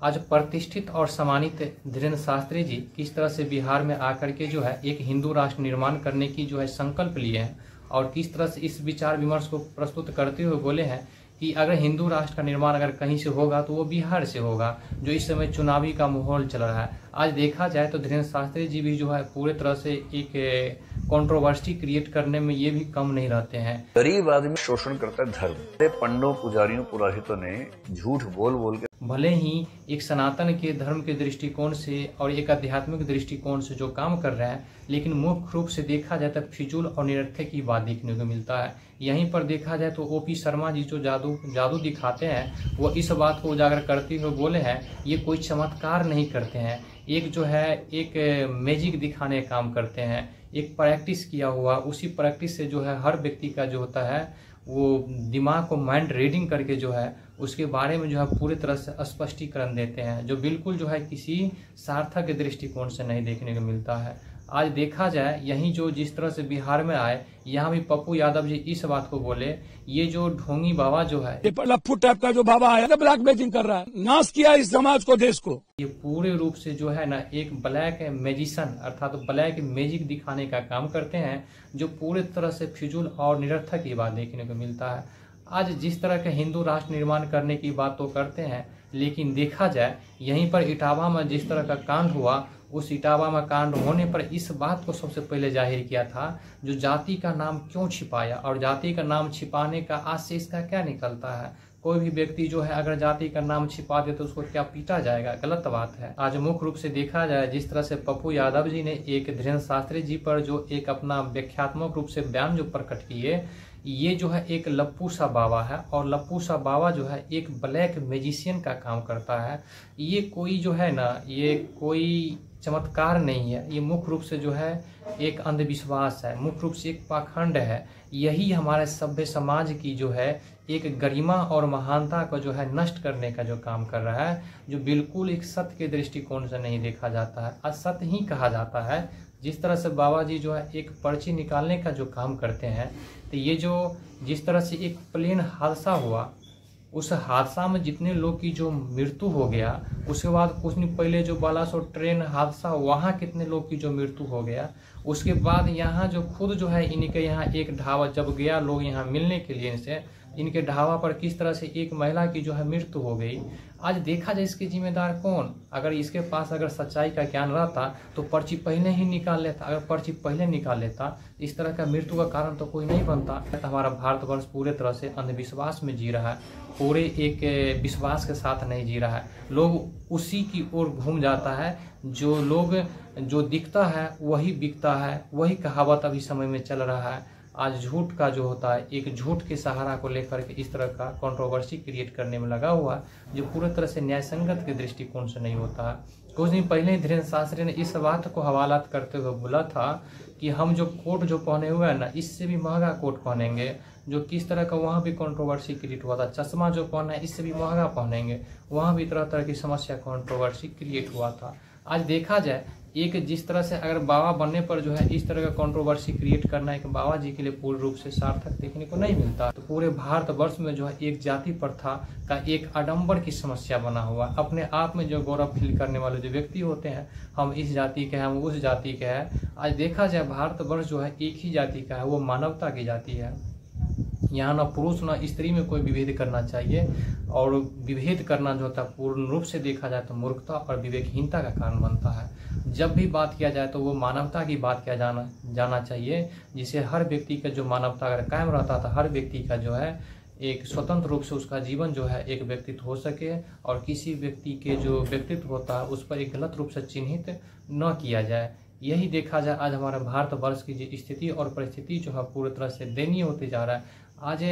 आज प्रतिष्ठित और सम्मानित धीरेन्द्र शास्त्री जी किस तरह से बिहार में आकर के जो है एक हिंदू राष्ट्र निर्माण करने की जो है संकल्प लिए हैं और किस तरह से इस विचार विमर्श को प्रस्तुत करते हुए बोले हैं कि अगर हिंदू राष्ट्र का निर्माण अगर कहीं से होगा तो वो बिहार से होगा, जो इस समय चुनावी का माहौल चल रहा है। आज देखा जाए तो धीरेन्द्र शास्त्री जी भी जो है पूरे तरह से एक कंट्रोवर्सी क्रिएट करने में ये भी कम नहीं रहते हैं। गरीब आदमी शोषण करता है धर्म। पंडों, पुजारियों, पुरोहितों ने झूठ बोल बोल के भले ही एक सनातन के धर्म के दृष्टिकोण से और एक आध्यात्मिक दृष्टिकोण से जो काम कर रहे हैं, लेकिन मुख्य रूप से देखा जाए तो फिजूल और निरर्थक की बात देखने को मिलता है। यहीं पर देखा जाए तो ओपी शर्मा जी जो जादू दिखाते हैं, वो इस बात को उजागर करते हुए बोले हैं ये कोई चमत्कार नहीं करते हैं, एक जो है एक मैजिक दिखाने का काम करते हैं, एक प्रैक्टिस किया हुआ, उसी प्रैक्टिस से जो है हर व्यक्ति का जो होता है वो दिमाग को माइंड रीडिंग करके जो है उसके बारे में जो है पूरी तरह से स्पष्टीकरण देते हैं, जो बिल्कुल जो है किसी सार्थक के दृष्टिकोण से नहीं देखने को मिलता है। आज देखा जाए यहीं जो जिस तरह से बिहार में आए, यहाँ भी पप्पू यादव जी इस बात को बोले, ये जो ढोंगी बाबा जो है, लफ्फू टाइप का जो बाबा है, ब्लैक मेजिंग कर रहा है, नाश किया इस समाज को, देश को। ये पूरे रूप से जो है ना एक ब्लैक मैजिशियन अर्थात ब्लैक मैजिक दिखाने का काम करते हैं, जो पूरे तरह से फिजूल और निरर्थक की बात देखने को मिलता है। आज जिस तरह के हिंदू राष्ट्र निर्माण करने की बात तो करते हैं, लेकिन देखा जाए यहीं पर इटावा में जिस तरह का कांड हुआ, उस इटावा में कांड होने पर इस बात को सबसे पहले जाहिर किया था, जो जाति का नाम क्यों छिपाया और जाति का नाम छिपाने का आज से इसका क्या निकलता है। कोई भी व्यक्ति जो है अगर जाति का नाम छिपा दे तो उसको क्या पीटा जाएगा, गलत बात है। आज मुख्य रूप से देखा जाए जिस तरह से पप्पू यादव जी ने एक धीरेन्द्र शास्त्री जी पर जो एक अपना व्याख्यात्मक रूप से बयान जो प्रकट किए, ये जो है एक लप्पू सा बाबा है और लप्पू सा बाबा जो है एक ब्लैक मैजिशियन का काम करता है। ये कोई जो है ना, ये कोई चमत्कार नहीं है, ये मुख्य रूप से जो है एक अंधविश्वास है, मुख्य रूप से एक पाखंड है। यही हमारे सभ्य समाज की जो है एक गरिमा और महानता को जो है नष्ट करने का जो काम कर रहा है, जो बिल्कुल एक सत्य के दृष्टिकोण से नहीं देखा जाता है, असत्य ही कहा जाता है। जिस तरह से बाबा जी जो है एक पर्ची निकालने का जो काम करते हैं, तो ये जो जिस तरह से एक प्लेन हादसा हुआ, उस हादसा में जितने लोग की जो मृत्यु हो गया, उसके बाद कुछ दिन पहले जो बालासोर ट्रेन हादसा, वहाँ कितने लोग की जो मृत्यु हो गया, उसके बाद यहाँ जो खुद जो है इनके यहाँ एक ढाबा जब गया लोग यहाँ मिलने के लिए इनसे, इनके ढाबा पर किस तरह से एक महिला की जो है मृत्यु हो गई। आज देखा जाए इसके जिम्मेदार कौन? अगर इसके पास अगर सच्चाई का ज्ञान रहता तो पर्ची पहले ही निकाल लेता। अगर पर्ची पहले निकाल लेता, इस तरह का मृत्यु का कारण तो कोई नहीं बनता। तो हमारा भारतवर्ष पूरे तरह से अंधविश्वास में जी रहा है, पूरे एक विश्वास के साथ नहीं जी रहा है। लोग उसी की ओर घूम जाता है, जो दिखता है वही बिकता है, वही कहावत अभी समय में चल रहा है। आज झूठ का जो होता है, एक झूठ के सहारा को लेकर के इस तरह का कंट्रोवर्सी क्रिएट करने में लगा हुआ, जो पूरे तरह से न्यायसंगत के दृष्टिकोण से नहीं होता है। कुछ दिन पहले धीरेन्द्र शास्त्री ने इस बात को हवालात करते हुए बोला था कि हम जो कोट जो पहने हुए हैं ना, इससे भी महंगा कोट पहनेंगे, जो किस तरह का वहाँ भी कंट्रोवर्सी क्रिएट हुआ था। चश्मा जो पहना है इससे भी महंगा पहनेंगे, वहाँ भी तरह तरह की समस्या कंट्रोवर्सी क्रिएट हुआ था। आज देखा जाए एक जिस तरह से अगर बाबा बनने पर जो है इस तरह का कंट्रोवर्सी क्रिएट करना एक बाबा जी के लिए पूर्ण रूप से सार्थक देखने को नहीं मिलता। तो पूरे भारतवर्ष में जो है एक जाति प्रथा का एक आडंबर की समस्या बना हुआ, अपने आप में जो गौरव फील करने वाले जो व्यक्ति होते हैं, हम इस जाति के हैं, हम उस जाति के हैं। आज देखा जाए भारतवर्ष जो है एक ही जाति का है, वो मानवता की जाति है। यहाँ न पुरुष न स्त्री में कोई विभेद करना चाहिए, और विभेद करना जो होता है पूर्ण रूप से देखा जाए तो मूर्खता और विवेकहीनता का कारण बनता है। जब भी बात किया जाए तो वो मानवता की बात किया जाना चाहिए, जिसे हर व्यक्ति का जो मानवता अगर कायम रहता था, हर व्यक्ति का जो है एक स्वतंत्र रूप से उसका जीवन जो है एक व्यक्तित्व हो सके, और किसी व्यक्ति के जो व्यक्तित्व होता है उस पर एक गलत रूप से चिन्हित न किया जाए। यही देखा जाए आज हमारे भारतवर्ष की जो स्थिति और परिस्थिति जो है पूरी तरह से दयनीय होते जा रहा है। आज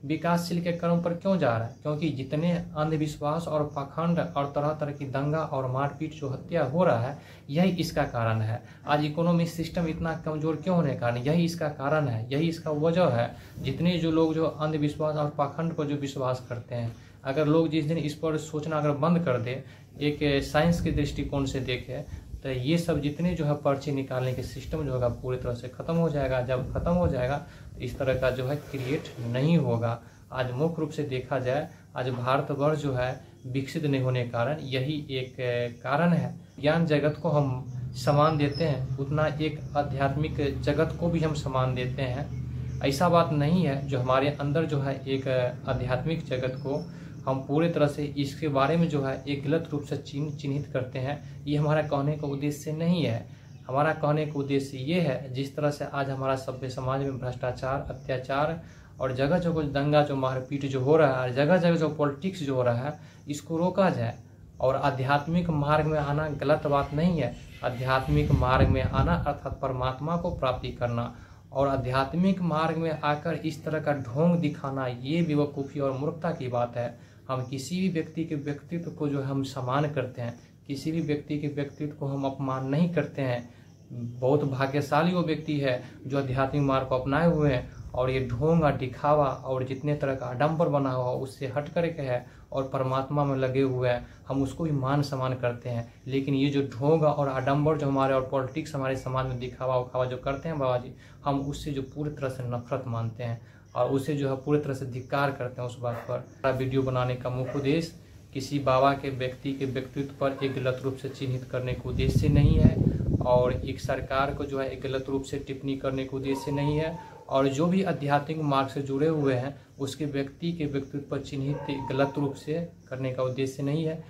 विकासशील के क्रम पर क्यों जा रहा है? क्योंकि जितने अंधविश्वास और पाखंड और तरह तरह की दंगा और मारपीट जो हत्या हो रहा है, यही इसका कारण है। आज इकोनॉमिक सिस्टम इतना कमजोर क्यों होने का कारण यही इसका कारण है, यही इसका वजह है। जितने जो लोग जो अंधविश्वास और पाखंड पर जो विश्वास करते हैं, अगर लोग जिस दिन इस पर सोचना अगर बंद कर दे, एक साइंस के दृष्टिकोण से देखे, तो ये सब जितने जो है पर्ची निकालने के सिस्टम जो होगा पूरी तरह से खत्म हो जाएगा। जब खत्म हो जाएगा तो इस तरह का जो है क्रिएट नहीं होगा। आज मुख्य रूप से देखा जाए आज भारतवर्ष जो है विकसित नहीं होने के कारण यही एक कारण है। ज्ञान जगत को हम सम्मान देते हैं, उतना एक आध्यात्मिक जगत को भी हम सम्मान देते हैं। ऐसा बात नहीं है। जो हमारे अंदर जो है एक आध्यात्मिक जगत को हम पूरे तरह से इसके बारे में जो है एक गलत रूप से चिन्हित करते हैं, ये हमारा कहने का उद्देश्य नहीं है। हमारा कहने का उद्देश्य ये है, जिस तरह से आज हमारा सभ्य समाज में भ्रष्टाचार, अत्याचार और जगह जगह दंगा जो मारपीट जो हो रहा है, जगह जगह जो पॉलिटिक्स जो हो रहा है, इसको रोका जाए। और आध्यात्मिक मार्ग में आना गलत बात नहीं है। आध्यात्मिक मार्ग में आना अर्थात परमात्मा को प्राप्ति करना, और आध्यात्मिक मार्ग में आकर इस तरह का ढोंग दिखाना, ये बेवकूफ़ी और मूर्खता की बात है। हम किसी भी व्यक्ति के व्यक्तित्व को जो हम सम्मान करते हैं, किसी भी व्यक्ति के व्यक्तित्व को हम अपमान नहीं करते हैं। बहुत भाग्यशाली वो व्यक्ति है जो आध्यात्मिक मार्ग को अपनाए हुए हैं, और ये ढोंग और दिखावा और जितने तरह का आडंबर बना हुआ उससे हट करके है और परमात्मा में लगे हुए हैं, हम उसको भी मान सम्मान करते हैं। लेकिन ये जो ढोंग और आडंबर जो हमारे और पॉलिटिक्स हमारे समाज में दिखावा उखावा जो करते हैं बाबा जी, हम उससे जो पूरी तरह से नफरत मानते हैं और उसे जो है पूरी तरह से धिक्कार करते हैं। उस बात पर वीडियो बनाने का मुख्य उद्देश्य किसी बाबा के व्यक्ति के व्यक्तित्व पर एक गलत रूप से चिन्हित करने का उद्देश्य नहीं है, और एक सरकार को जो है एक गलत रूप से टिप्पणी करने का उद्देश्य नहीं है, और जो भी आध्यात्मिक मार्ग से जुड़े हुए हैं उसके व्यक्ति के व्यक्तित्व पर चिन्हित गलत रूप से करने का उद्देश्य नहीं है।